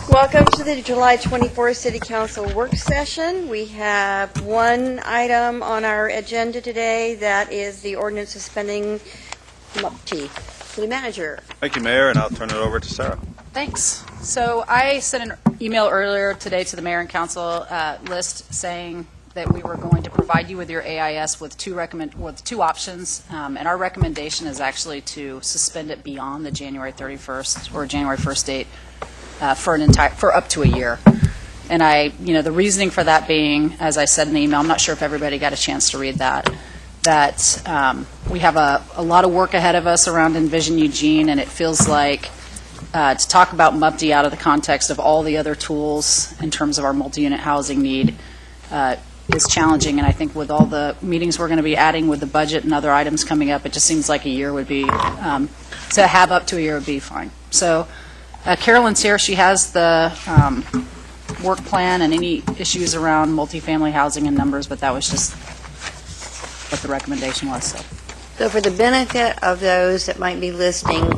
Welcome to the July 24th City Council work session. We have one item on our agenda today, that is the ordinance suspending MUPT. City Manager. Thank you, Mayor, and I'll turn it over to Sarah. Thanks. So I sent an email earlier today to the mayor and council list saying that we were going to provide you with your AIS with two options, and our recommendation is actually to suspend it beyond the January 31st or January 1st date for up to a year. And the reasoning for that being, as I said in the email, I'm not sure if everybody got a chance to read that we have a lot of work ahead of us around Envision Eugene, and it feels like to talk about MUPD out of the context of all the other tools in terms of our multi-unit housing need is challenging. And I think with all the meetings we're going to be adding with the budget and other items coming up, it just seems like a year would be, to have up to a year would be fine. So Carolyn's here. She has the work plan and any issues around multifamily housing and numbers, but that was just what the recommendation was. So for the benefit of those that might be listening,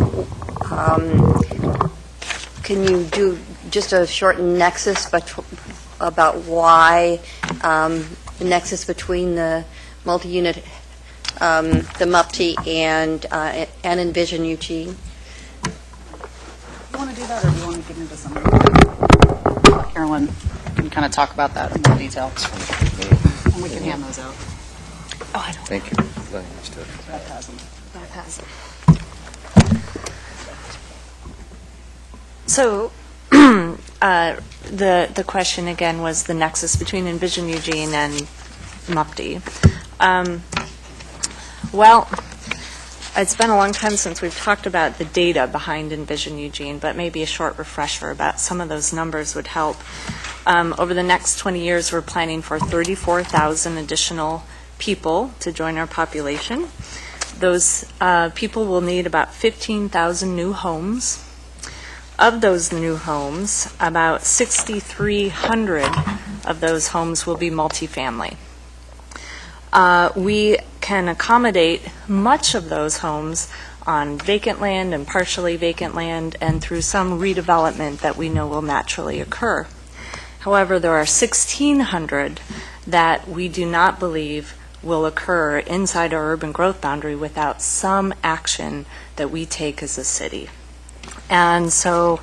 can you do just a short nexus about why the nexus between the multi-unit, the MUPT and Envision Eugene? Do you want to do that, or do you want to get into something? Carolyn can kind of talk about that in more detail, and we can hand those out. Oh, I don't. Thank you. So the question again was the nexus between Envision Eugene and MUPD. Well, it's been a long time since we've talked about the data behind Envision Eugene, but maybe a short refresher about some of those numbers would help. Over the next 20 years, we're planning for 34,000 additional people to join our population. Those people will need about 15,000 new homes. Of those new homes, about 6,300 of those homes will be multifamily. We can accommodate much of those homes on vacant land and partially vacant land and through some redevelopment that we know will naturally occur. However, there are 1,600 that we do not believe will occur inside our urban growth boundary without some action that we take as a city. And so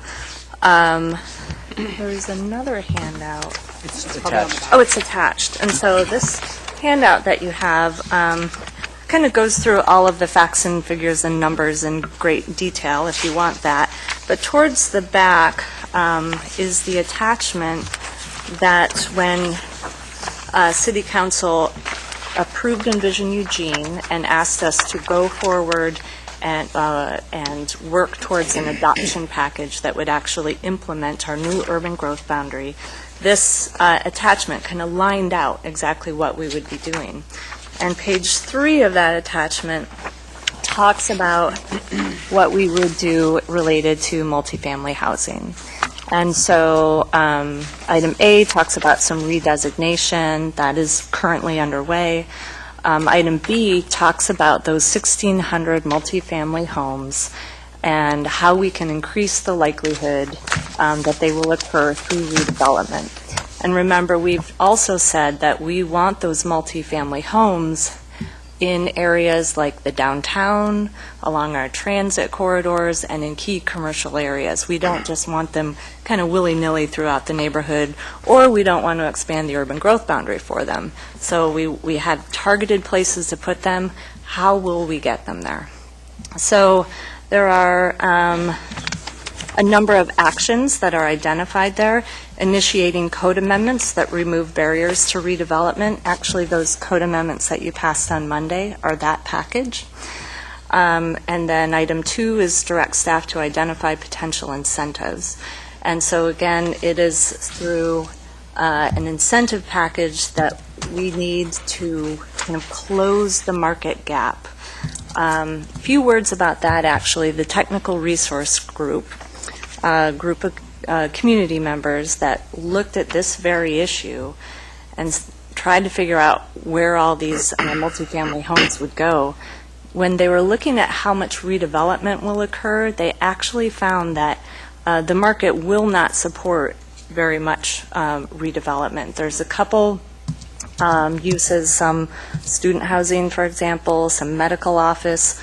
there's another handout. It's attached. Oh, it's attached. And so this handout that you have kind of goes through all of the facts and figures and numbers in great detail if you want that. But towards the back is the attachment that when City Council approved Envision Eugene and asked us to go forward and work towards an adoption package that would actually implement our new urban growth boundary, this attachment kind of lined out exactly what we would be doing. And page 3 of that attachment talks about what we would do related to multifamily housing. And so item A talks about some redesignation that is currently underway. Item B talks about those 1,600 multifamily homes and how we can increase the likelihood that they will occur through redevelopment. And remember, we've also said that we want those multifamily homes in areas like the downtown, along our transit corridors, and in key commercial areas. We don't just want them kind of willy-nilly throughout the neighborhood, or we don't want to expand the urban growth boundary for them. So we have targeted places to put them. How will we get them there? So there are a number of actions that are identified there. Initiating code amendments that remove barriers to redevelopment. Actually, those code amendments that you passed on Monday are that package. And then item 2 is direct staff to identify potential incentives. And so again, it is through an incentive package that we need to kind of close the market gap. A few words about that, actually. The technical resource group of community members that looked at this very issue and tried to figure out where all these multifamily homes would go. When they were looking at how much redevelopment will occur, they actually found that the market will not support very much redevelopment. There's a couple uses, some student housing, for example, some medical office.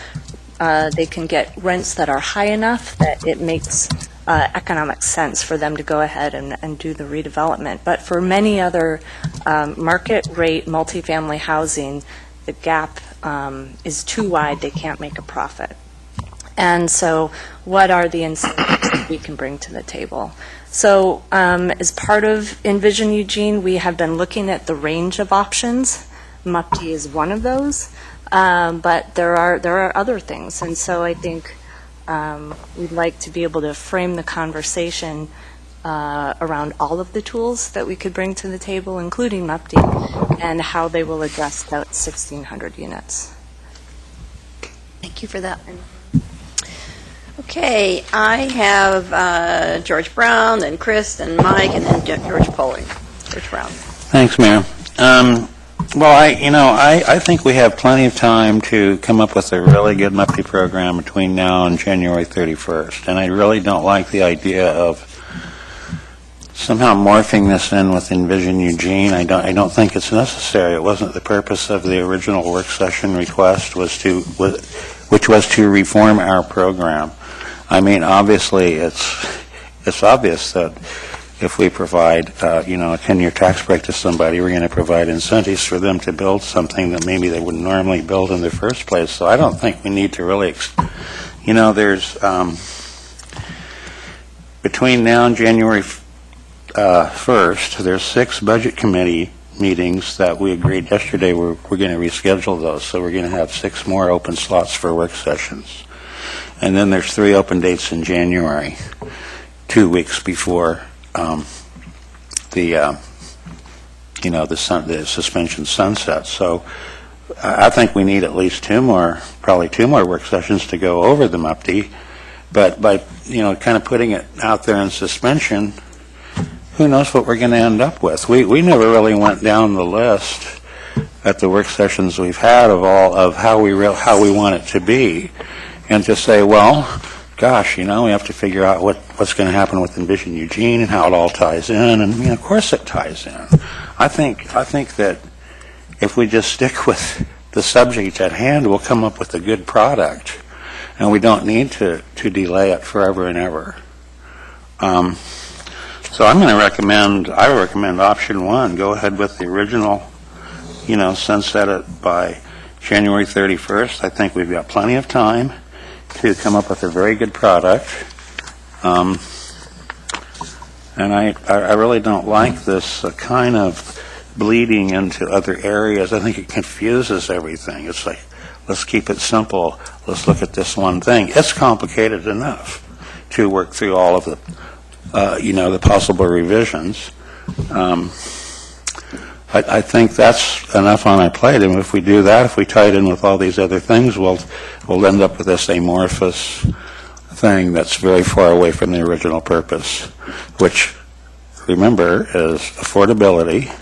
They can get rents that are high enough that it makes economic sense for them to go ahead and do the redevelopment. But for many other market rate multifamily housing, the gap is too wide, they can't make a profit. And so what are the incentives that we can bring to the table? So as part of Envision Eugene, we have been looking at the range of options. MUPTI is one of those, but there are other things. And so I think we'd like to be able to frame the conversation around all of the tools that we could bring to the table, including MUPTI, and how they will address that 1,600 units. Thank you for that. Okay, I have George Brown, then Chris, then Mike, and then George Poling. George Brown. Thanks, Mayor. Well, I think we have plenty of time to come up with a really good MUPTI program between now and January 31st, and I really don't like the idea of somehow morphing this in with Envision Eugene. I don't think it's necessary. It wasn't the purpose of the original work session request, which was to reform our program. I mean, obviously, it's obvious that if we provide, a 10-year tax break to somebody, we're going to provide incentives for them to build something that maybe they wouldn't normally build in the first place. So I don't think we need to really, there's, between now and January 1st, there's 6 budget committee meetings that we agreed yesterday we're going to reschedule those. So we're going to have 6 more open slots for work sessions. And then there's 3 open dates in January, 2 weeks before the suspension sunsets. So I think we need at least probably two more work sessions to go over the MUPTI. But by kind of putting it out there in suspension, who knows what we're going to end up with? We never really went down the list at the work sessions we've had of how we want it to be, and to say, well, gosh, we have to figure out what's going to happen with Envision Eugene and how it all ties in. And of course it ties in. I think that if we just stick with the subject at hand, we'll come up with a good product, and we don't need to delay it forever and ever. So I would recommend option 1. Go ahead with the original, sunset it by January 31st. I think we've got plenty of time to come up with a very good product. And I really don't like this kind of bleeding into other areas. I think it confuses everything. It's like, let's keep it simple. Let's look at this one thing. It's complicated enough to work through all of the, the possible revisions. I think that's enough on our plate, and if we do that, if we tie it in with all these other things, we'll end up with this amorphous thing that's very far away from the original purpose, which, remember, is affordability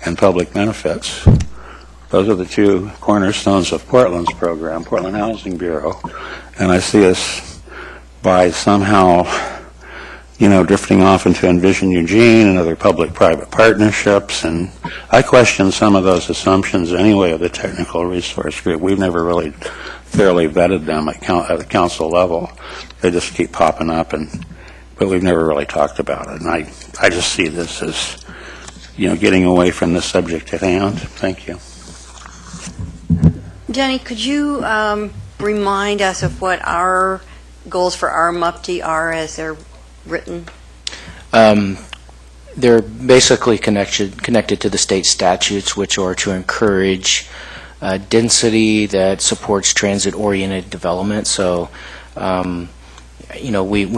and public benefits. Those are the 2 cornerstones of Portland's program, Portland Housing Bureau, and I see us by somehow drifting off into Envision Eugene and other public-private partnerships. And I question some of those assumptions anyway of the technical resource group. We've never really thoroughly vetted them at the council level. They just keep popping up, but we've never really talked about it. And I just see this as, getting away from the subject at hand. Thank you. Jenny, could you remind us of what our goals for our MUPTI are as they're written? They're basically connected to the state statutes, which are to encourage density that supports transit-oriented development. So, when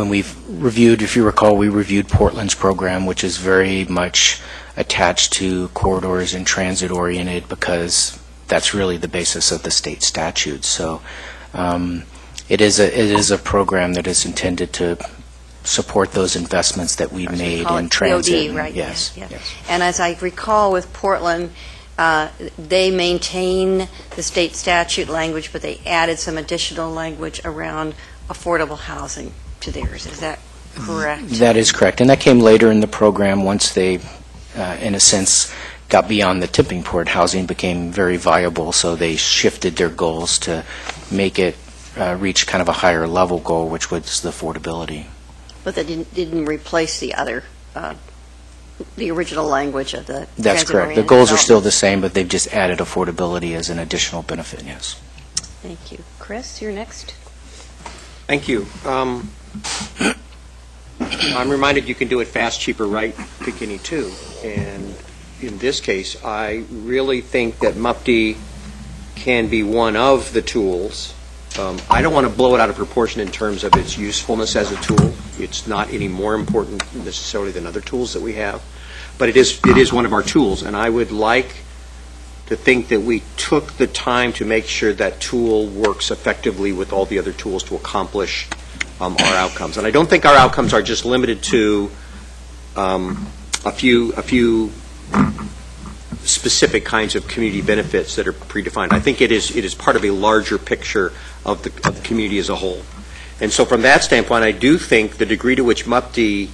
we've reviewed, if you recall, we reviewed Portland's program, which is very much attached to corridors and transit-oriented, because that's really the basis of the state statutes. So, it is a program that is intended to support those investments that we made in transit. TOD, right? Yes, Yeah. yes. And as I recall with Portland, they maintain the state statute language, but they added some additional language around affordable housing to theirs. Is that correct? That is correct, and that came later in the program once they, in a sense, got beyond the tipping point. Housing became very viable, so they shifted their goals to make it reach kind of a higher level goal, which was the affordability. But that didn't replace the other, the original language of the That's correct. The transit-oriented goals are still the development. same, but they've just added affordability as an additional benefit, yes. Thank you. Chris, you're next. Thank you. I'm reminded you can do it fast, cheaper, right, pick any two. And in this case, I really think that MUPD can be one of the tools. I don't want to blow it out of proportion in terms of its usefulness as a tool. It's not any more important necessarily than other tools that we have. But it is one of our tools, and I would like to think that we took the time to make sure that tool works effectively with all the other tools to accomplish our outcomes. And I don't think our outcomes are just limited to a few specific kinds of community benefits that are predefined. I think it is part of a larger picture of the community as a whole. And so from that standpoint, I do think the degree to which MUPD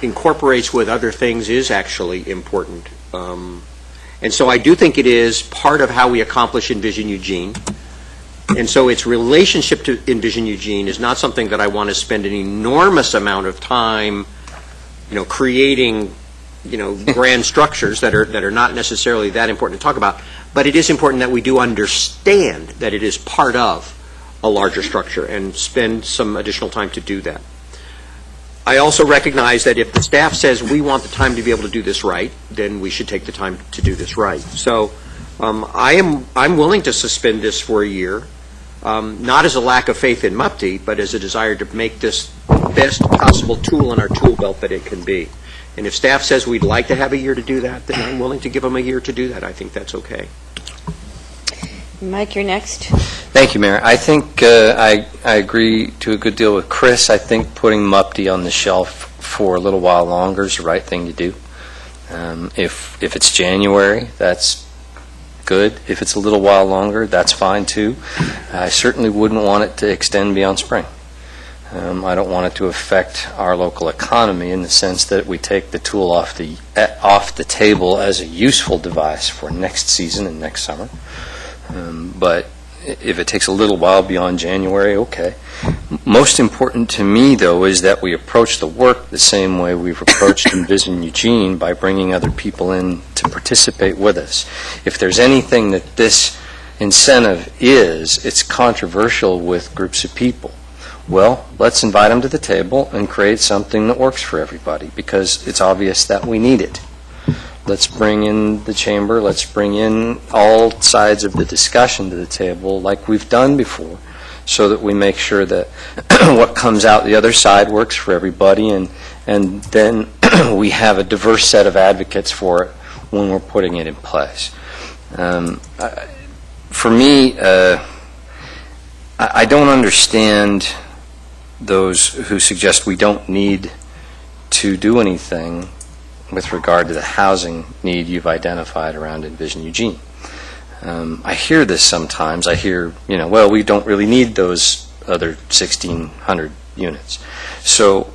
incorporates with other things is actually important. And so I do think it is part of how we accomplish Envision Eugene. And so its relationship to Envision Eugene is not something that I want to spend an enormous amount of time, creating, grand structures that are not necessarily that important to talk about. But it is important that we do understand that it is part of a larger structure and spend some additional time to do that. I also recognize that if the staff says we want the time to be able to do this right, then we should take the time to do this right. So I'm willing to suspend this for a year, not as a lack of faith in MUPD, but as a desire to make this the best possible tool in our tool belt that it can be. And if staff says we'd like to have a year to do that, then I'm willing to give them a year to do that. I think that's okay. Mike, you're next. Thank you, Mayor. I think I agree to a good deal with Chris. I think putting MUPD on the shelf for a little while longer is the right thing to do. If it's January, that's good. If it's a little while longer, that's fine too. I certainly wouldn't want it to extend beyond spring. I don't want it to affect our local economy in the sense that we take the tool off the table as a useful device for next season and next summer. But if it takes a little while beyond January, okay. Most important to me, though, is that we approach the work the same way we've approached Envision Eugene, by bringing other people in to participate with us. If there's anything that this incentive is, it's controversial with groups of people. Well, let's invite them to the table and create something that works for everybody, because it's obvious that we need it. Let's bring in the chamber, let's bring in all sides of the discussion to the table like we've done before, so that we make sure that what comes out the other side works for everybody, and then we have a diverse set of advocates for it when we're putting it in place. For me, I don't understand those who suggest we don't need to do anything with regard to the housing need you've identified around Envision Eugene. I hear this sometimes. I hear, well, we don't really need those other 1,600 units. So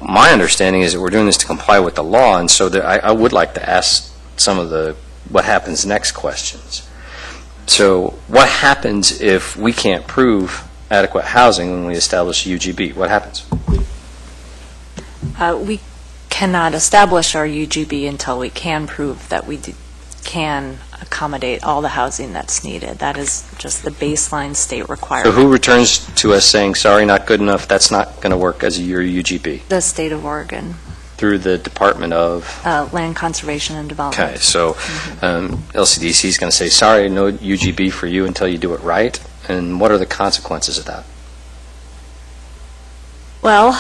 my understanding is that we're doing this to comply with the law, and so I would like to ask some of the what happens next questions. So what happens if we can't prove adequate housing when we establish a UGB? What happens? We cannot establish our UGB until we can prove that we can accommodate all the housing that's needed. That is just the baseline state So requirement. who returns to us saying, sorry, not good enough, that's not going to work as your UGB? The state of Oregon, Through the Department of... Land Conservation and Development. Okay, so LCDC is going to say, sorry, no UGB for you until you do it right. And what are the consequences of that? Well,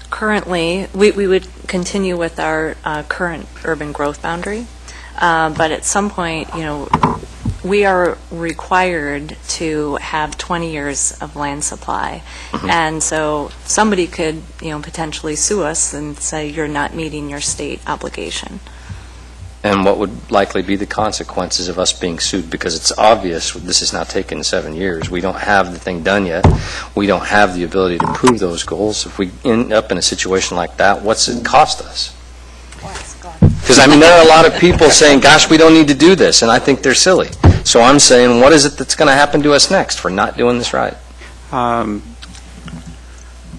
currently, we would continue with our current urban growth boundary, but at some point, we are required to have 20 years of land supply. And so somebody could, potentially sue us and say you're not meeting your state obligation. and what would likely be the consequences of us being sued, because it's obvious this is now taken 7 years. We don't have the thing done yet. We don't have the ability to prove those goals. If we end up in a situation like that, what's it cost us? Because, I mean, there are a lot of people saying, gosh, we don't need to do this, and I think they're silly. So I'm saying, what is it that's going to happen to us next for not doing this right? The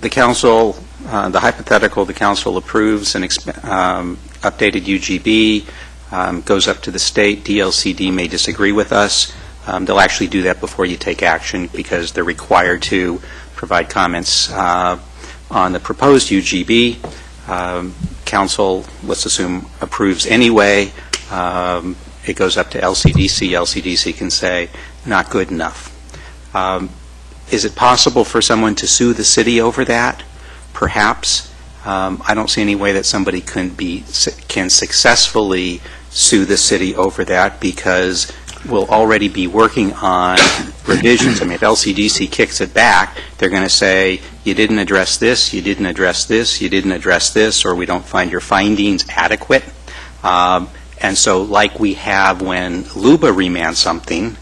council, the hypothetical, the council approves an updated UGB, goes up to the state. DLCD may disagree with us. They'll actually do that before you take action because they're required to provide comments on the proposed UGB. Council, let's assume, approves anyway. It goes up to LCDC. LCDC can say, not good enough. Is it possible for someone to sue the city over that? Perhaps. I don't see any way that somebody can successfully sue the city over that because we'll already be working on revisions. I mean, if LCDC kicks it back, they're going to say, you didn't address this, you didn't address this, you didn't address this, or we don't find your findings adequate. And so like we have when LUBA remands something,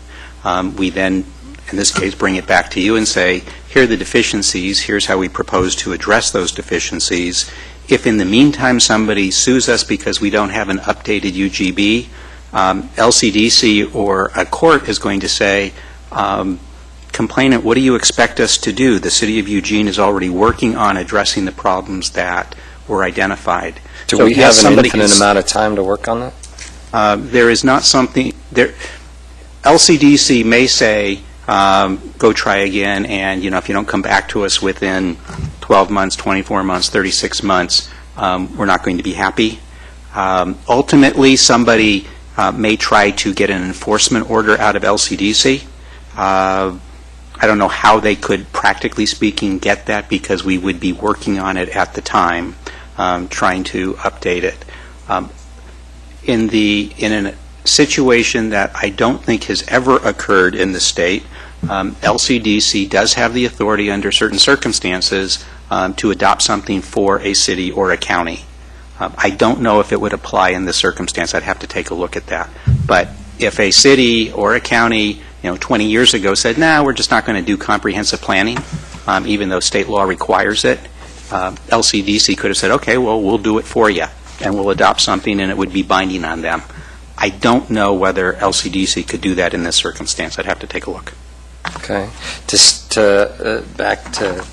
we then, in this case, bring it back to you and say, here are the deficiencies, here's how we propose to address those deficiencies. If in the meantime somebody sues us because we don't have an updated UGB, LCDC or a court is going to say, complainant, what do you expect us to do? The City of Eugene is already working on addressing the problems that were identified. Do So we yes, have an somebody infinite can- amount of time to work on that? There is not something, LCDC may say, go try again, and, if you don't come back to us within 12 months, 24 months, 36 months, we're not going to be happy. Ultimately, somebody may try to get an enforcement order out of LCDC. I don't know how they could, practically speaking, get that because we would be working on it at the time, trying to update it. In a situation that I don't think has ever occurred in the state, LCDC does have the authority under certain circumstances to adopt something for a city or a county. I don't know if it would apply in this circumstance. I'd have to take a look at that. But if a city or a county, 20 years ago said, we're just not going to do comprehensive planning, even though state law requires it, LCDC could have said, okay, well, we'll do it for you, and we'll adopt something, and it would be binding on them. I don't know whether LCDC could do that in this circumstance. I'd have to take a look. Okay. Just back to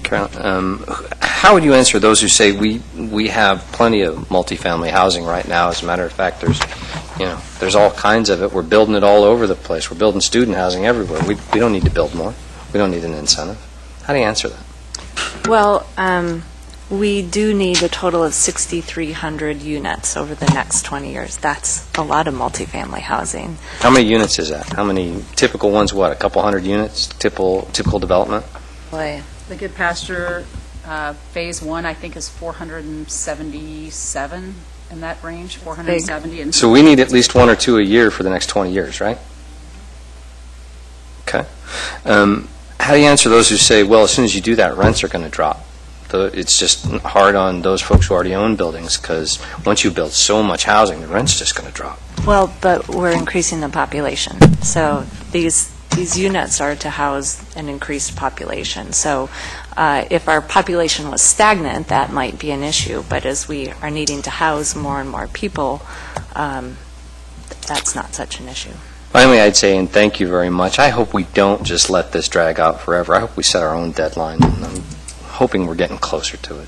Carolyn, how would you answer those who say we have plenty of multifamily housing right now? As a matter of fact, there's all kinds of it. We're building it all over the place. We're building student housing everywhere. We don't need to build more. We don't need an incentive. How do you answer that? Well, we do need a total of 6,300 units over the next 20 years. That's a lot of multifamily housing. How many units is that? How many typical ones? What, a couple hundred units? Typical development? Boy, The Good Pasture Phase 1, I think, is 477 in that range, 470. And So we need at least one or two a year for the next 20 years, right? Okay. How do you answer those who say, well, as soon as you do that, rents are going to drop? It's just hard on those folks who already own buildings because once you build so much housing, the rent's just going to drop. well, but we're increasing the population. So these units are to house an increased population. So if our population was stagnant, that might be an issue. But as we are needing to house more and more people, that's not such an issue. Finally, I'd say, and thank you very much, I hope we don't just let this drag out forever. I hope we set our own deadline, and I'm hoping we're getting closer to it.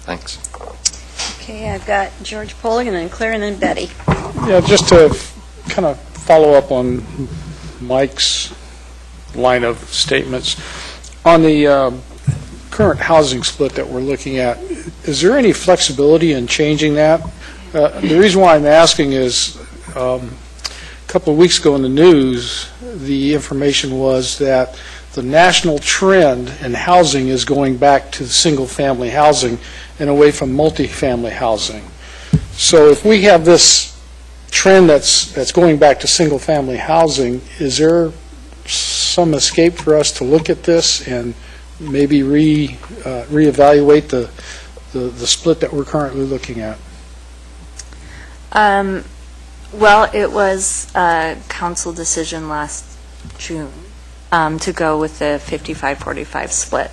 Thanks. Okay, I've got George Poling, and then Claire, and then Betty. Yeah, just to kind of follow up on Mike's line of statements. On the current housing split that we're looking at, is there any flexibility in changing that? The reason why I'm asking is a couple of weeks ago in the news, the information was that the national trend in housing is going back to single-family housing and away from multifamily housing. So if we have this trend that's going back to single-family housing, is there some escape for us to look at this and maybe reevaluate the split that we're currently looking at? Well, it was a council decision last June to go with the 55-45 split.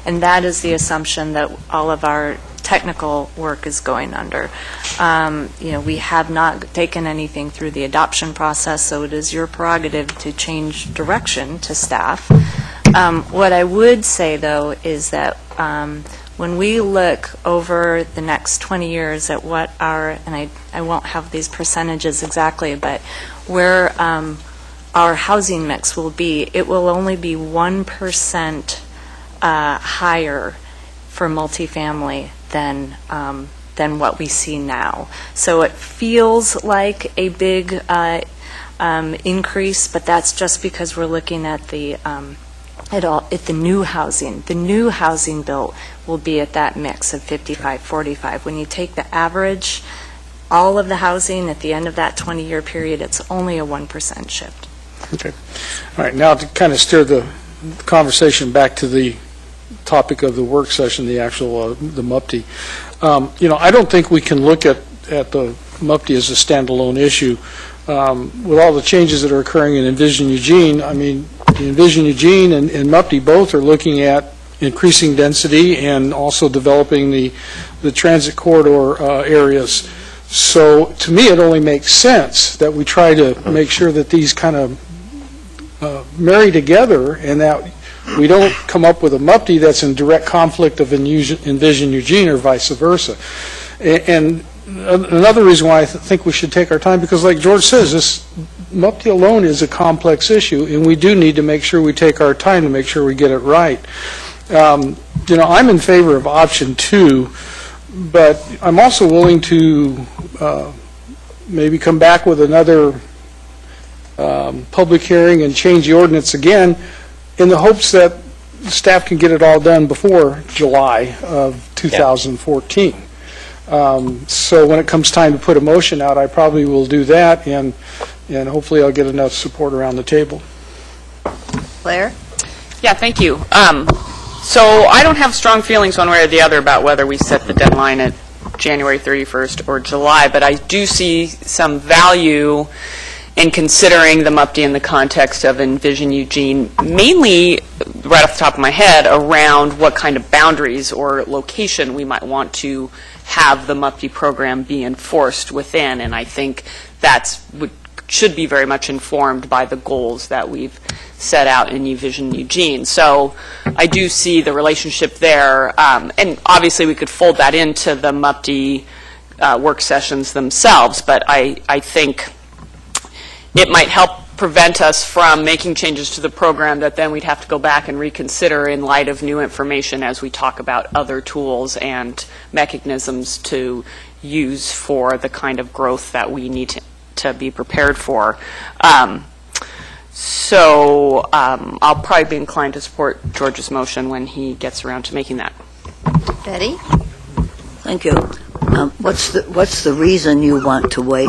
And that is the assumption that all of our technical work is going under. We have not taken anything through the adoption process, so it is your prerogative to change direction to staff. What I would say, though, is that when we look over the next 20 years at what and I won't have these percentages exactly, but where our housing mix will be, it will only be 1% higher for multifamily than what we see now. So it feels like a big increase, but that's just because we're looking at the new housing. The new housing built will be at that mix of 55-45. When you take the average, all of the housing at the end of that 20-year period, it's only a 1% shift. Okay. All right, now to kind of steer the conversation back to the topic of the work session, the actual, the MUPTI. I don't think we can look at the MUPTI as a standalone issue. With all the changes that are occurring in Envision Eugene, I mean, Envision Eugene and MUPTI both are looking at increasing density and also developing the transit corridor areas. So to me, it only makes sense that we try to make sure that these kind of marry together and that we don't come up with a MUPTI that's in direct conflict of Envision Eugene or vice versa. And another reason why I think we should take our time, because like George says, this MUPTI alone is a complex issue, and we do need to make sure we take our time to make sure we get it right. I'm in favor of option 2, but I'm also willing to maybe come back with another public hearing and change the ordinance again in the hopes that staff can get it all done before July of 2014. So when it comes time to put a motion out, I probably will do that, and hopefully I'll get enough support around the table. Claire? Yeah, thank you. So I don't have strong feelings one way or the other about whether we set the deadline at January 31st or July, but I do see some value in considering the MUPTI in the context of Envision Eugene, mainly, right off the top of my head, around what kind of boundaries or location we might want to have the MUPTI program be enforced within, and I think should be very much informed by the goals that we've set out in Envision Eugene. So I do see the relationship there, and obviously we could fold that into the MUPTI work sessions themselves, but I think it might help prevent us from making changes to the program that then we'd have to go back and reconsider in light of new information as we talk about other tools and mechanisms to use for the kind of growth that we need to be prepared for. So I'll probably be inclined to support George's motion when he gets around to making that. Betty? Thank you. What's the reason you want to wait?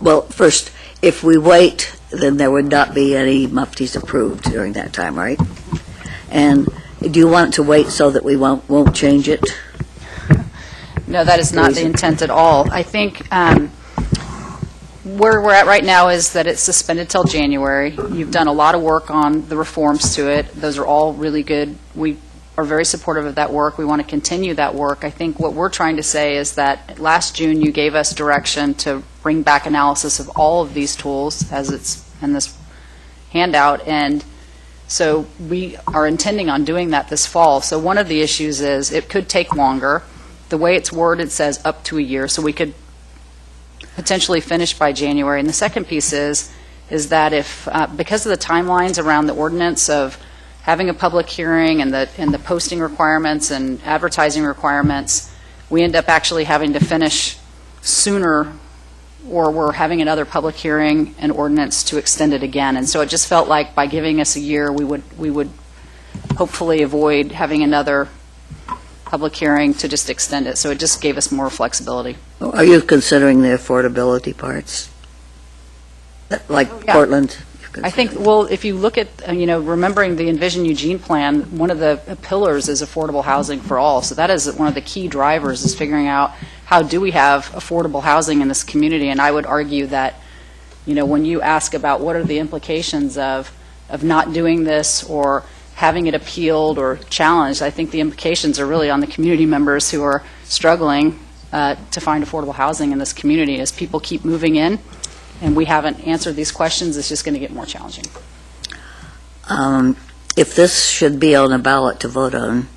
Well, first, if we wait, then there would not be any MUPTIs approved during that time, right? And do you want to wait so that we won't change it? No, that is not the intent at all. I think where we're at right now is that it's suspended till January. You've done a lot of work on the reforms to it. Those are all really good. We are very supportive of that work. We want to continue that work. I think what we're trying to say is that last June you gave us direction to bring back analysis of all of these tools as it's in this handout, and so we are intending on doing that this fall. So one of the issues is it could take longer. The way it's worded says up to a year, so we could potentially finish by January. And the second piece is that if, because of the timelines around the ordinance of having a public hearing and the posting requirements and advertising requirements, we end up actually having to finish sooner, or we're having another public hearing and ordinance to extend it again. And so it just felt like by giving us a year, we would hopefully avoid having another public hearing to just extend it. So it just gave us more flexibility. Are you considering the affordability parts? Like Yeah. Portland? I think, well, if you look at, remembering the Envision Eugene plan, one of the pillars is affordable housing for all. So that is one of the key drivers, is figuring out how do we have affordable housing in this community? And I would argue that, when you ask about what are the implications of not doing this or having it appealed or challenged, I think the implications are really on the community members who are struggling to find affordable housing in this community. As people keep moving in and we haven't answered these questions, it's just going to get more challenging. If this should be on a ballot to vote on,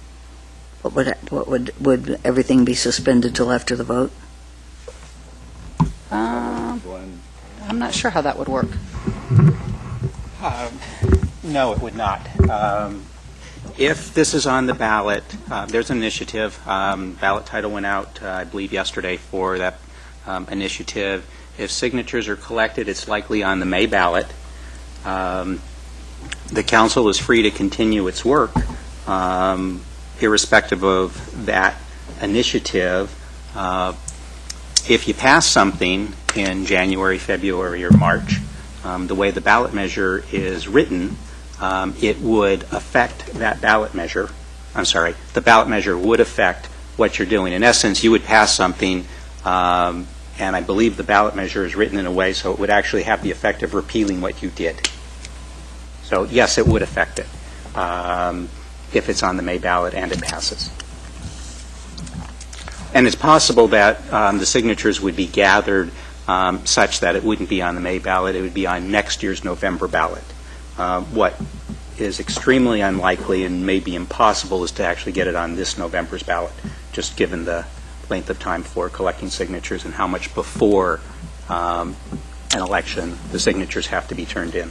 would everything be suspended till after the vote? I'm not sure how that would work. No, it would not. If this is on the ballot, there's an initiative. Ballot title went out, I believe, yesterday for that initiative. If signatures are collected, it's likely on the May ballot. The council is free to continue its work, irrespective of that initiative. If you pass something in January, February, or March, the way the ballot measure is written, it would affect that ballot measure. I'm sorry, the ballot measure would affect what you're doing. In essence, you would pass something, and I believe the ballot measure is written in a way so it would actually have the effect of repealing what you did. So yes, it would affect it if it's on the May ballot and it passes. And it's possible that the signatures would be gathered such that it wouldn't be on the May ballot, it would be on next year's November ballot. What is extremely unlikely and may be impossible is to actually get it on this November's ballot, just given the length of time for collecting signatures and how much before an election the signatures have to be turned in.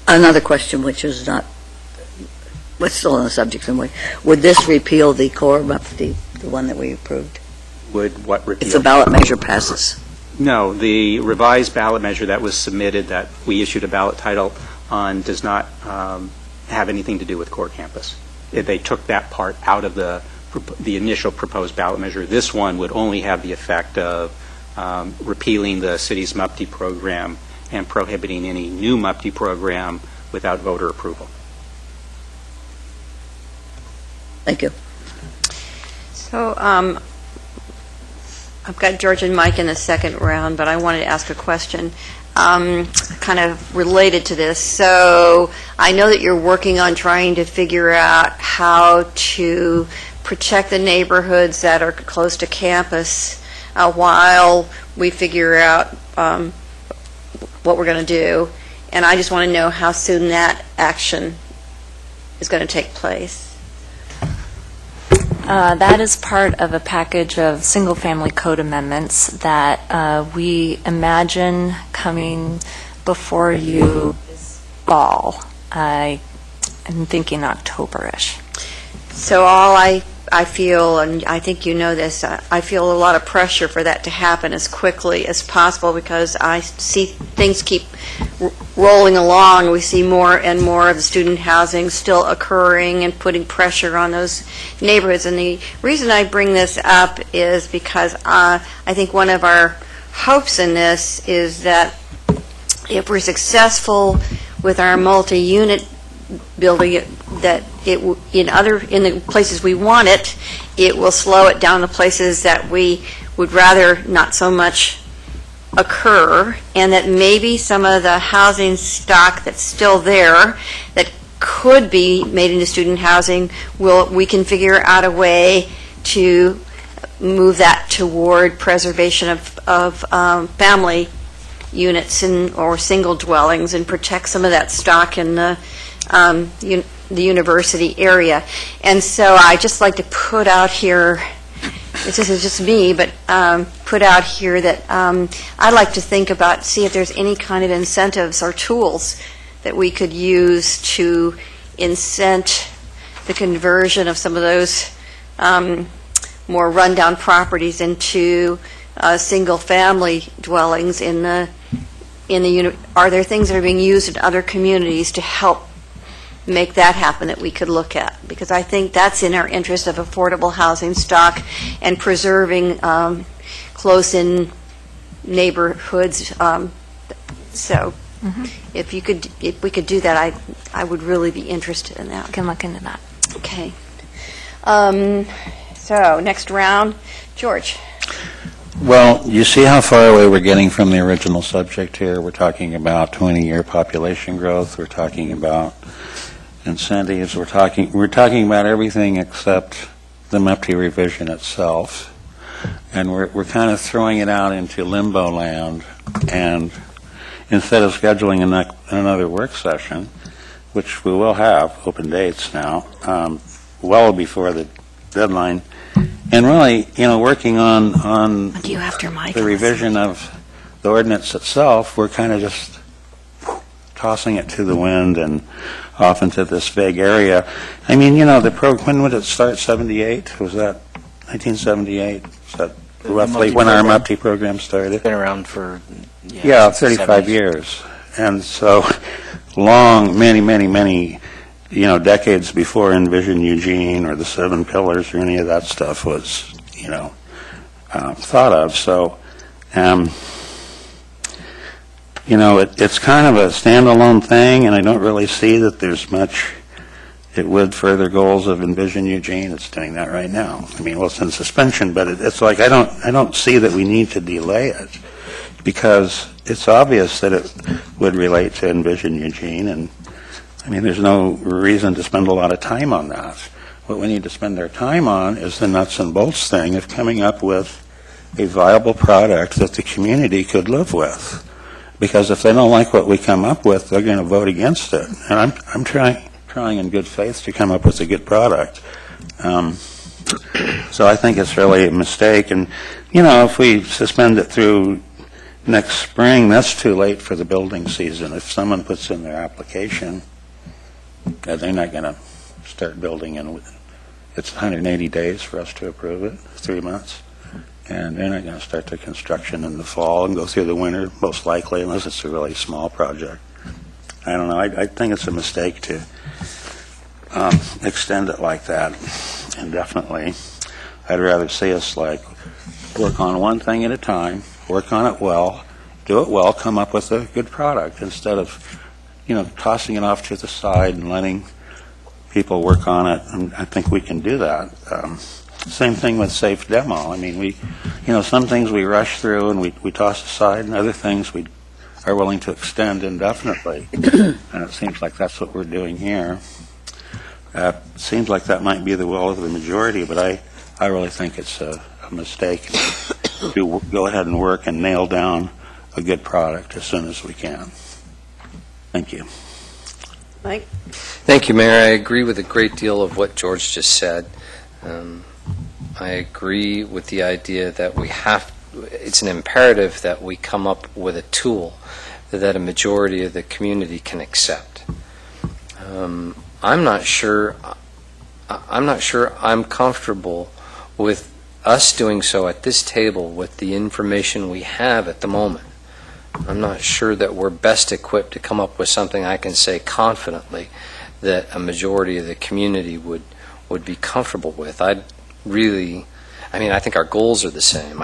Another question, which is not, what's still on the subject in a way, would this repeal the core mufti, the one that we approved? Would what repeal? If the ballot measure passes. No, the revised ballot measure that was submitted that we issued a ballot title on does not have anything to do with core campus. They took that part out of the initial proposed ballot measure. This one would only have the effect of repealing the city's MUPTI program and prohibiting any new MUPTI program without voter approval. Thank you. So I've got George and Mike in the second round, but I wanted to ask a question kind of related to this. So I know that you're working on trying to figure out how to protect the neighborhoods that are close to campus while we figure out what we're going to do. And I just want to know how soon that action is going to take place. That is part of a package of single-family code amendments that we imagine coming before you this fall. I'm thinking October-ish. So all I feel, and I think you know this, I feel a lot of pressure for that to happen as quickly as possible because I see things keep rolling along. We see more and more of the student housing still occurring and putting pressure on those neighborhoods. And the reason I bring this up is because I think one of our hopes in this is that if we're successful with our multi-unit building, that it in the places we want it, it will slow it down to places that we would rather not so much occur, and that maybe some of the housing stock that's still there that could be made into student housing, we can figure out a way to move that toward preservation of family units or single dwellings and protect some of that stock in the university area. And so I just like to put out here, this isn't just me, but put out here that I'd like to think about, see if there's any kind of incentives or tools that we could use to incent the conversion of some of those more rundown properties into single-family dwellings in the are there things that are being used in other communities to help make that happen that we could look at? Because I think that's in our interest of affordable housing stock and preserving close-in neighborhoods. So if we could do that, I would really be interested in that. I can look into that. Okay. So, next round, George. Well, you see how far away we're getting from the original subject here? We're talking about 20-year population growth. We're talking about incentives. We're talking about everything except the MEPT revision itself. And we're kind of throwing it out into limbo land. And instead of scheduling another work session, which we will have, open dates now, well before the deadline, and really, working on Do you after Mike? the revision of the ordinance itself, we're kind of just tossing it to the wind and off into this vague area. I mean, when would it start, 78? Was that 1978? Is that roughly when our MEPT program started? Been around for, Yeah, 35 years. And so long, many, decades before Envision Eugene or the 7 Pillars or any of that stuff was, thought of. So, it's kind of a standalone thing, and I don't really see that there's much. It would further goals of Envision Eugene. It's doing that right now. I mean, well, it's in suspension, but it's like I don't see that we need to delay it because it's obvious that it would relate to Envision Eugene, and I mean, there's no reason to spend a lot of time on that. What we need to spend our time on is the nuts and bolts thing of coming up with a viable product that the community could live with. Because if they don't like what we come up with, they're going to vote against it. And I'm trying in good faith to come up with a good product. So I think it's really a mistake. And, if we suspend it through next spring, that's too late for the building season. If someone puts in their application, they're not going to start building in. It's 180 days for us to approve it, 3 months. And they're not going to start the construction in the fall and go through the winter, most likely, unless it's a really small project. I don't know. I think it's a mistake to extend it like that indefinitely. I'd rather see us work on one thing at a time, work on it well, do it well, come up with a good product instead of, tossing it off to the side and letting people work on it. And I think we can do that. Same thing with safe demo. I mean, some things we rush through and we toss aside, and other things we are willing to extend indefinitely. And it seems like that's what we're doing here. It seems like that might be the will of the majority, but I really think it's a mistake to go ahead and work and nail down a good product as soon as we can. Thank you. Mike? Thank you, Mayor. I agree with a great deal of what George just said. I agree with the idea that it's an imperative that we come up with a tool that a majority of the community can accept. I'm not sure I'm comfortable with us doing so at this table with the information we have at the moment. I'm not sure that we're best equipped to come up with something I can say confidently that a majority of the community would be comfortable with. I think our goals are the same.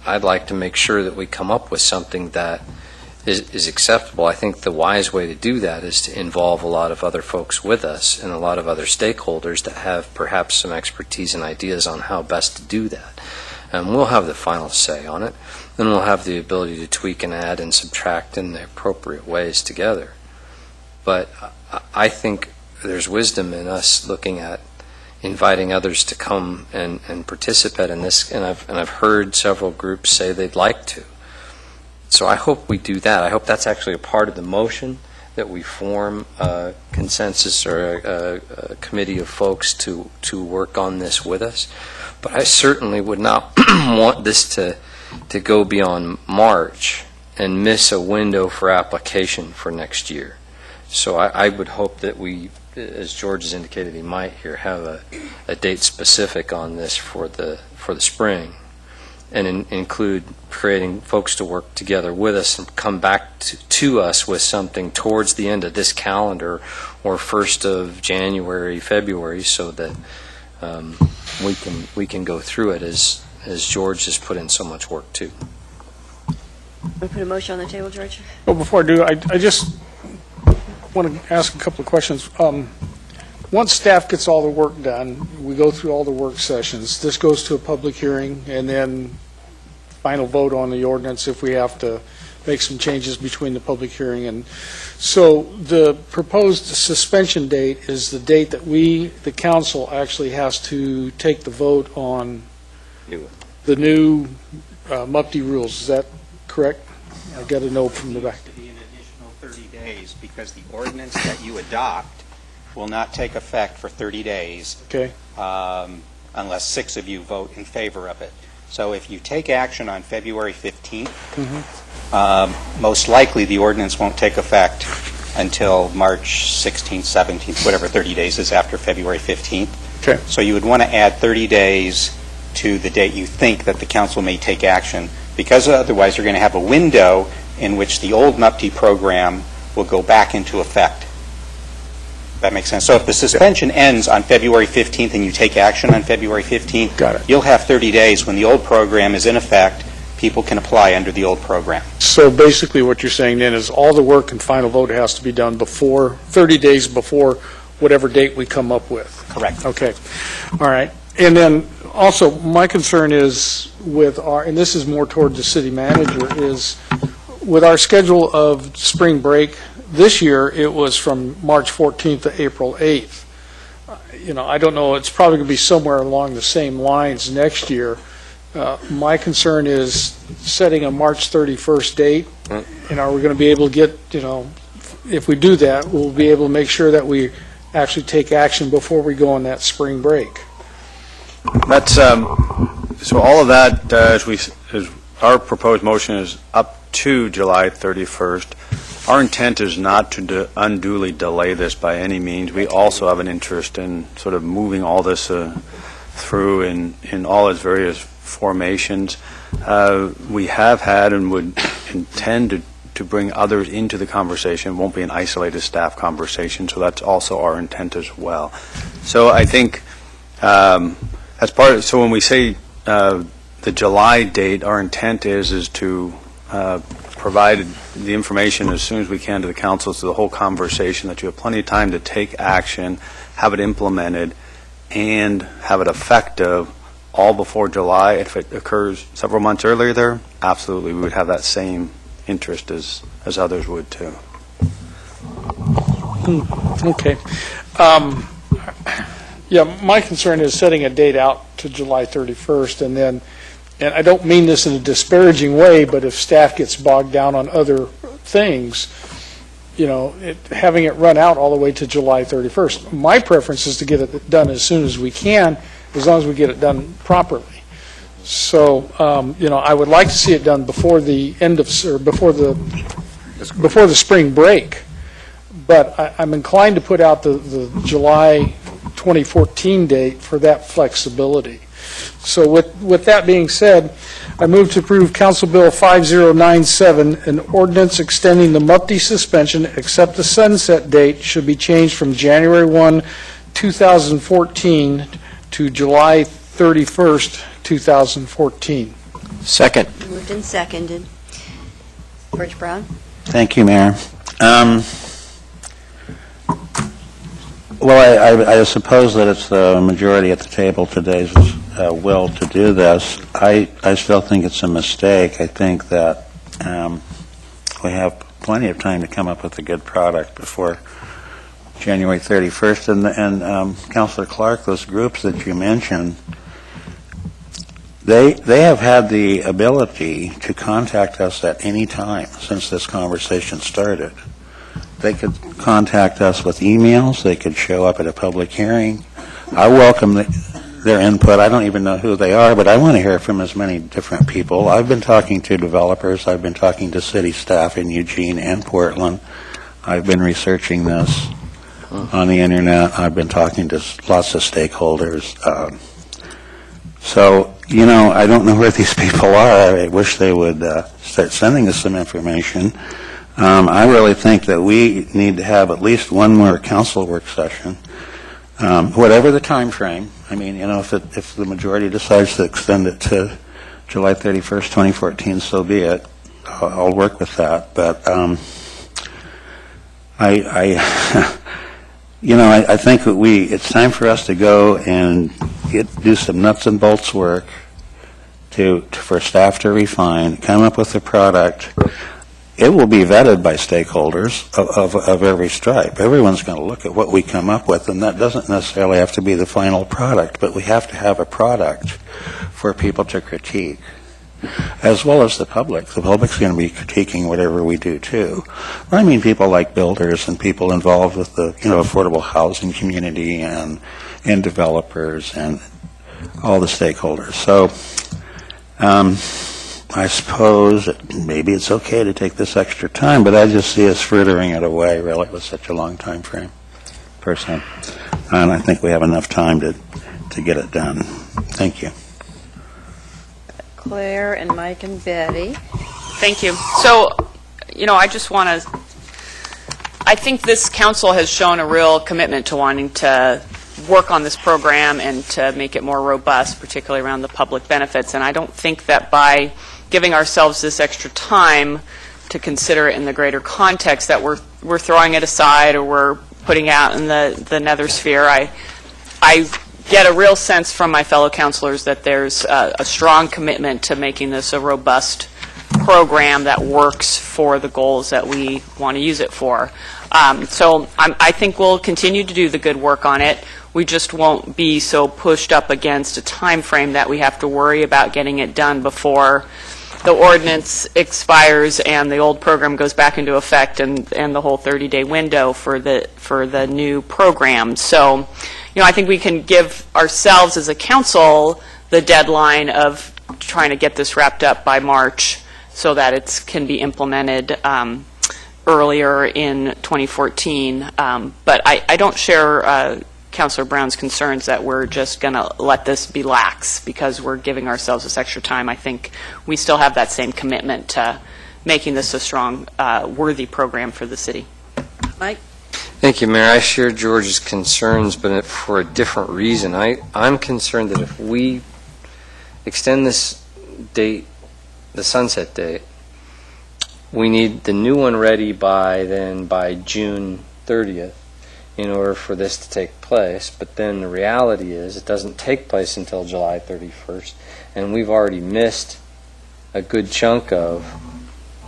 I'd like to make sure that we come up with something that is acceptable. I think the wise way to do that is to involve a lot of other folks with us and a lot of other stakeholders that have perhaps some expertise and ideas on how best to do that. And we'll have the final say on it. Then we'll have the ability to tweak and add and subtract in the appropriate ways together. But I think there's wisdom in us looking at inviting others to come and participate in this, and I've heard several groups say they'd like to. So I hope we do that. I hope that's actually a part of the motion, that we form a consensus or a committee of folks to work on this with us. But I certainly would not want this to go beyond March and miss a window for application for next year. So I would hope that we, as George has indicated he might here, have a date specific on this for the spring, and include creating folks to work together with us and come back to us with something towards the end of this calendar or 1st of January, February, so that we can go through it as George has put in so much work too. We put a motion on the table, George? Well, before I do, I just want to ask a couple of questions. once staff gets all the work done, we go through all the work sessions. This goes to a public hearing, and then final vote on the ordinance if we have to make some changes between the public hearing. And so the proposed suspension date is the date that the council actually has to take the vote on the new MUPTE rules. Is that correct? I got a note from the back. To be an additional 30 days because the ordinance that you adopt will not take effect for 30 days. Okay. Unless 6 of you vote in favor of it. So if you take action on February 15th, most likely the ordinance won't take effect until March 16th, 17th, whatever 30 days is after February 15th. Okay. So you would want to add 30 days to the date you think that the council may take action, because otherwise you're going to have a window in which the old MUPTE program will go back into effect. That makes sense. So if the suspension ends on February 15th and you take action on February 15th, Got it. you'll have 30 days. When the old program is in effect, people can apply under the old program. So basically what you're saying then is all the work and final vote has to be done before, 30 days before whatever date we come up with. Correct. Okay. All right. And then also my concern is with and this is more toward the city manager, is with our schedule of spring break. This year, it was from March 14th to April 8th. I don't know, it's probably going to be somewhere along the same lines next year. My concern is setting a March 31st date, and are we going to be able to get, if we do that, we'll be able to make sure that we actually take action before we go on that spring break. That's, so all of that, as our proposed motion is up to July 31st. Our intent is not to unduly delay this by any means. We also have an interest in sort of moving all this through in all its various formations. We have had and would intend to bring others into the conversation. It won't be an isolated staff conversation, so that's also our intent as well. So I think as part of, so when we say the July date, our intent is to provide the information as soon as we can to the council, to the whole conversation, that you have plenty of time to take action, have it implemented, and have it effective all before July. If it occurs several months earlier there, absolutely, we would have that same interest as others would too. Okay. Yeah, my concern is setting a date out to July 31st, and I don't mean this in a disparaging way, but if staff gets bogged down on other things, having it run out all the way to July 31st. My preference is to get it done as soon as we can, as long as we get it done properly. So, I would like to see it done before the end of, or before the spring break. But I'm inclined to put out the July 2014 date for that flexibility. So with that being said, I move to approve Council Bill 5097, an ordinance extending the MUPTE suspension, except the sunset date should be changed from January 1, 2014 to July 31st, 2014. Second. Moved and seconded. George Brown? Thank you, Mayor. Well, I suppose that it's the majority at the table today's will to do this. I still think it's a mistake. I think that we have plenty of time to come up with a good product before January 31st. And Councilor Clark, those groups that you mentioned, they have had the ability to contact us at any time since this conversation started. They could contact us with emails. They could show up at a public hearing. I welcome their input. I don't even know who they are, but I want to hear from as many different people. I've been talking to developers. I've been talking to city staff in Eugene and Portland. I've been researching this on the internet. I've been talking to lots of stakeholders. So, I don't know where these people are. I wish they would start sending us some information. I really think that we need to have at least one more council work session, whatever the time frame. I mean, if the majority decides to extend it to July 31st, 2014, so be it. I'll work with that. But I think that it's time for us to go and do some nuts and bolts work for staff to refine, come up with a product. It will be vetted by stakeholders of every stripe. Everyone's going to look at what we come up with, and that doesn't necessarily have to be the final product, but we have to have a product for people to critique, as well as the public. The public's going to be critiquing whatever we do, too. I mean people like builders and people involved with the affordable housing community and developers and all the stakeholders. So I suppose maybe it's okay to take this extra time, but I just see us frittering it away, really, with such a long time frame, personally. And I think we have enough time to get it done. Thank you. Claire and Mike and Betty. Thank you. So, I just want to, I think this council has shown a real commitment to wanting to work on this program and to make it more robust, particularly around the public benefits. And I don't think that by giving ourselves this extra time to consider it in the greater context that we're throwing it aside or we're putting out in the nether sphere. I get a real sense from my fellow councilors that there's a strong commitment to making this a robust program that works for the goals that we want to use it for. So I think we'll continue to do the good work on it. We just won't be so pushed up against a time frame that we have to worry about getting it done before the ordinance expires and the old program goes back into effect and the whole 30-day window for the new program. So, I think we can give ourselves as a council the deadline of trying to get this wrapped up by March so that it can be implemented earlier in 2014. But I don't share Councilor Brown's concerns that we're just going to let this be lax because we're giving ourselves this extra time. I think we still have that same commitment to making this a strong, worthy program for the city. Mike? Thank you, Mayor. I share George's concerns, but for a different reason. I'm concerned that if we extend this date, the sunset date, we need the new one ready by June 30th in order for this to take place. But then the reality is it doesn't take place until July 31st, and we've already missed a good chunk of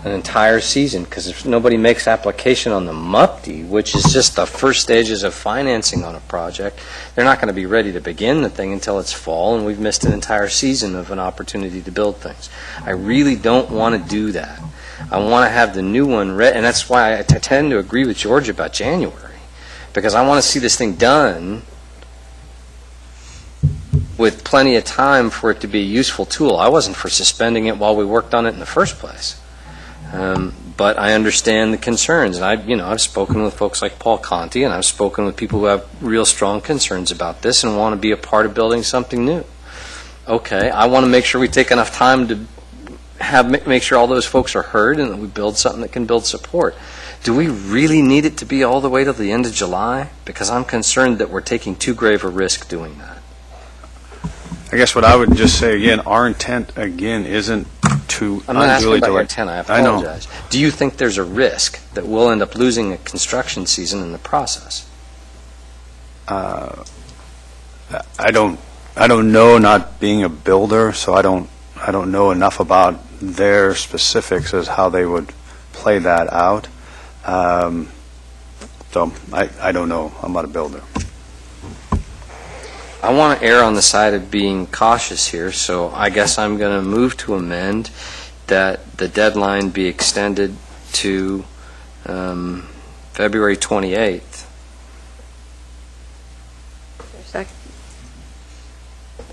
an entire season, because if nobody makes application on the MUPD, which is just the first stages of financing on a project, they're not going to be ready to begin the thing until it's fall, and we've missed an entire season of an opportunity to build things. I really don't want to do that. I want to have the new one ready, and that's why I tend to agree with George about January, because I want to see this thing done with plenty of time for it to be a useful tool. I wasn't for suspending it while we worked on it in the first place. But I understand the concerns, and I've spoken with folks like Paul Conti, and I've spoken with people who have real strong concerns about this and want to be a part of building something new. Okay, I want to make sure we take enough time to make sure all those folks are heard and that we build something that can build support. Do we really need it to be all the way to the end of July? Because I'm concerned that we're taking too grave a risk doing that. I guess what I would just say again, our intent again isn't to I'm not asking unduly about your delay. intent, I I know. apologize. Do you think there's a risk that we'll end up losing a construction season in the process? I don't know, not being a builder, so I don't know enough about their specifics as how they would play that out. So I don't know. I'm not a builder. I want to err on the side of being cautious here, so I guess I'm going to move to amend that the deadline be extended to February 28th. Second?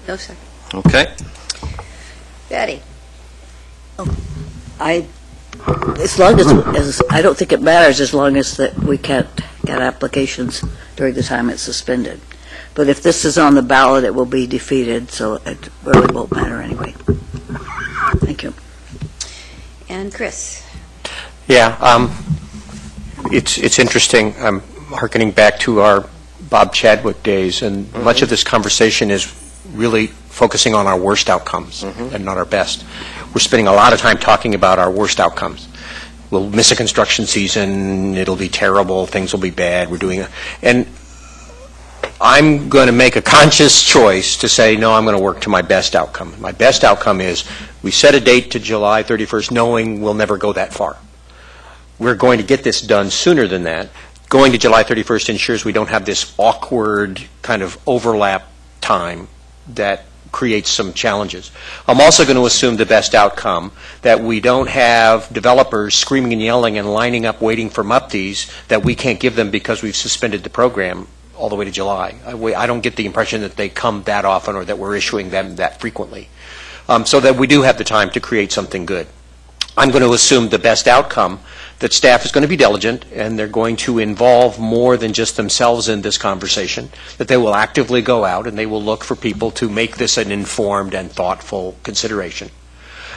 No second. Okay? Betty? As long as I don't think it matters as long as that we can't get applications during the time it's suspended. But if this is on the ballot, it will be defeated, so it really won't matter anyway. Thank you. And Chris? Yeah, it's interesting. I'm hearkening back to our Bob Chadwick days, and much of this conversation is really focusing on our worst outcomes and not our best. We're spending a lot of time talking about our worst outcomes. We'll miss a construction season, it'll be terrible, things will be bad, we're doing it. And I'm going to make a conscious choice to say, no, I'm going to work to my best outcome. My best outcome is we set a date to July 31st knowing we'll never go that far. We're going to get this done sooner than that. Going to July 31st ensures we don't have this awkward kind of overlap time that creates some challenges. I'm also going to assume the best outcome, that we don't have developers screaming and yelling and lining up waiting for MUPTs that we can't give them because we've suspended the program all the way to July. I don't get the impression that they come that often or that we're issuing them that frequently. So that we do have the time to create something good. I'm going to assume the best outcome, that staff is going to be diligent and they're going to involve more than just themselves in this conversation, that they will actively go out and they will look for people to make this an informed and thoughtful consideration.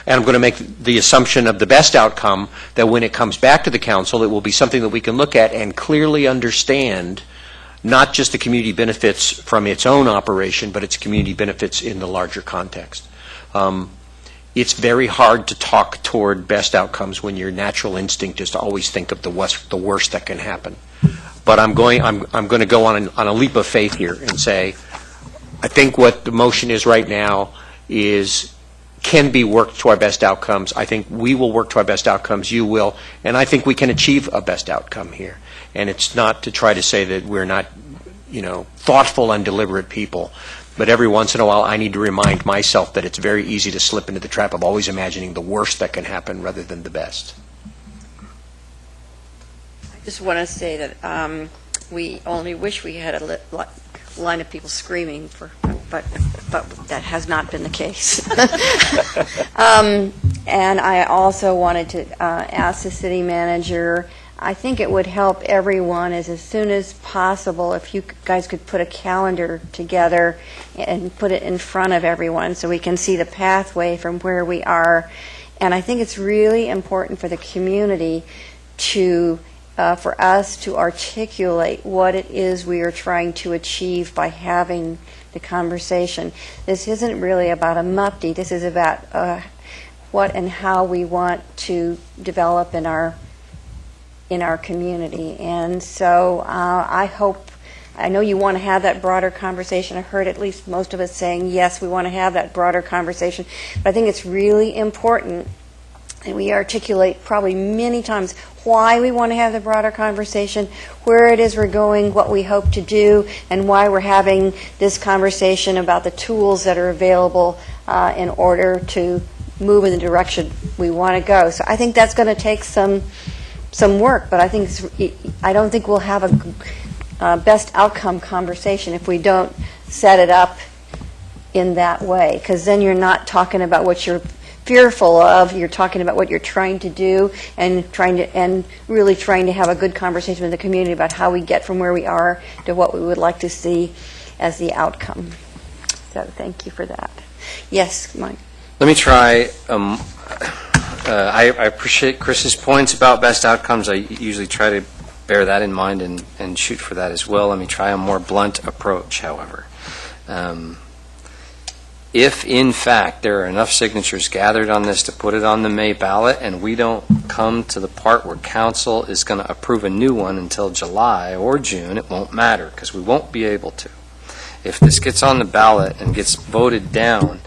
And I'm going to make the assumption of the best outcome that when it comes back to the council, it will be something that we can look at and clearly understand not just the community benefits from its own operation, but its community benefits in the larger context. It's very hard to talk toward best outcomes when your natural instinct is to always think of the worst that can happen. But I'm going to go on a leap of faith here and say, I think what the motion is right now can be worked to our best outcomes. I think we will work to our best outcomes. You will, and I think we can achieve a best outcome here. And it's not to try to say that we're not, thoughtful and deliberate people. But every once in a while, I need to remind myself that it's very easy to slip into the trap of always imagining the worst that can happen rather than the best. I just want to say that we only wish we had a line of people screaming, but that has not been the case. And I also wanted to ask the city manager, I think it would help everyone as soon as possible if you guys could put a calendar together and put it in front of everyone so we can see the pathway from where we are. And I think it's really important for the community for us to articulate what it is we are trying to achieve by having the conversation. This isn't really about a MUPTI. This is about what and how we want to develop in our community. And so I know you want to have that broader conversation. I heard at least most of us saying, yes, we want to have that broader conversation. But I think it's really important, and we articulate probably many times why we want to have the broader conversation, where it is we're going, what we hope to do, and why we're having this conversation about the tools that are available in order to move in the direction we want to go. So I think that's going to take some work, but I don't think we'll have a best outcome conversation if we don't set it up in that way, because then you're not talking about what you're fearful of, you're talking about what you're trying to do and really trying to have a good conversation with the community about how we get from where we are to what we would like to see as the outcome. So thank you for that. Yes, Mike. Let me try. I appreciate Chris's points about best outcomes. I usually try to bear that in mind and shoot for that as well. Let me try a more blunt approach, however. If, in fact, there are enough signatures gathered on this to put it on the May ballot and we don't come to the part where council is going to approve a new one until July or June, it won't matter because we won't be able to. If this gets on the ballot and gets voted down,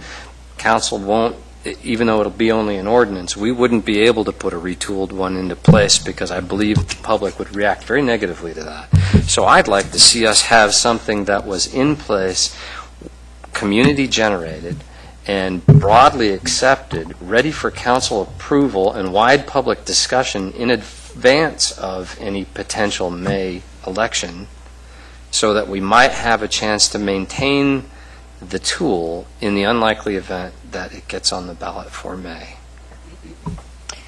council won't, even though it'll be only an ordinance, we wouldn't be able to put a retooled one into place because I believe the public would react very negatively to that. So I'd like to see us have something that was in place, community generated, and broadly accepted, ready for council approval and wide public discussion in advance of any potential May election, so that we might have a chance to maintain the tool in the unlikely event that it gets on the ballot for May.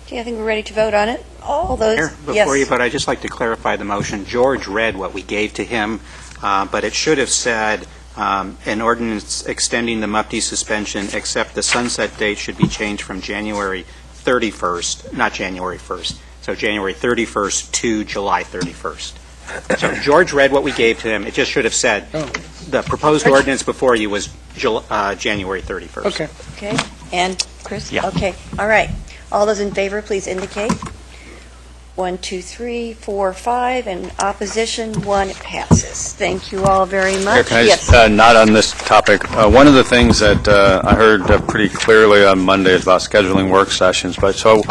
Okay, I think we're ready to vote on it. All those, Mayor, before you vote, I'd just like to clarify the motion. George read what we gave to him, but it should have said an ordinance extending the MUPTI suspension, except the sunset date should be changed from January 31st, not January 1st, so January 31st to July 31st. So George read what we gave to him. It just should have said the proposed ordinance before you was January 31st. Okay. Okay, and Chris? Yeah. Okay, all right. All those in favor, please indicate. 1, 2, 3, 4, 5, and opposition, 1, it passes. Thank you all very much. Can I Yes. just, not on this topic, one of the things that I heard pretty clearly on Monday is about scheduling work sessions, but so,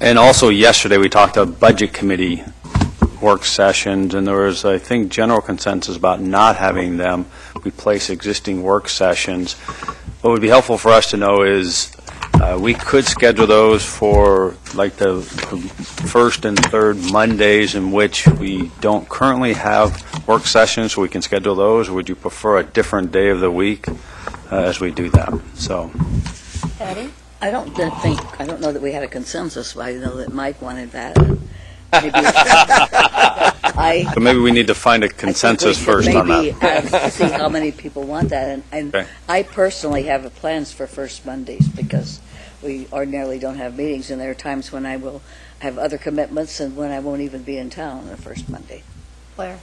and also yesterday, we talked about budget committee work sessions, and there was, I think, general consensus about not having them replace existing work sessions. What would be helpful for us to know is we could schedule those for like the first and third Mondays in which we don't currently have work sessions, so we can schedule those, or would you prefer a different day of the week as we do that? So, Patty? I don't know that we had a consensus, but I know that Mike wanted that. but maybe we need to find a consensus first on that. Maybe see how many people want that. And Okay. I personally have plans for first Mondays because we ordinarily don't have meetings, and there are times when I will have other commitments and when I won't even be in town on the first Monday. Claire?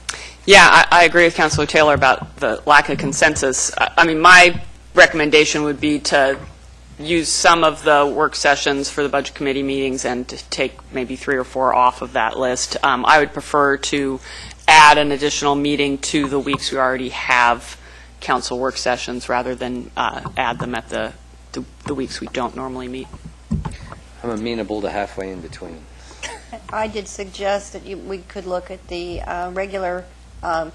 Yeah, I agree with Councilor Taylor about the lack of consensus. I mean, my recommendation would be to use some of the work sessions for the Budget Committee meetings and to take maybe 3 or 4 off of that list. I would prefer to add an additional meeting to the weeks we already have council work sessions rather than add them at the weeks we don't normally meet. I'm amenable to halfway in between. I did suggest that we could look at the regular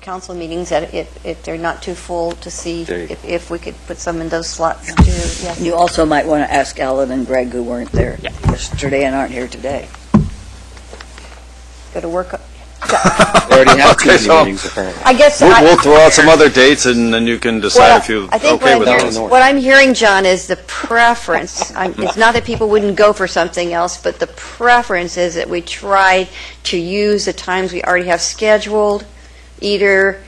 council meetings, that if they're not too full, to see if we could put some in those slots too. Yes. You also might want to ask Alan and Greg, who weren't there yesterday and aren't here today. Go to work. They already have Okay, two so- meetings, apparently. I guess We'll throw out some other dates, and then you can decide if you're I think okay with what those. I'm hearing, John, is the preference. It's not that people wouldn't go for something else, but the preference is that we try to use the times we already have scheduled, either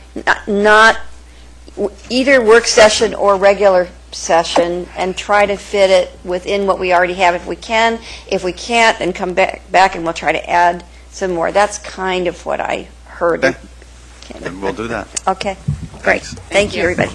either work session or regular session, and try to fit it within what we already have if we can. If we can't, then come back and we'll try to add some more. That's kind of what I heard. Okay. Then we'll do that. Okay, great. Thank you, everybody.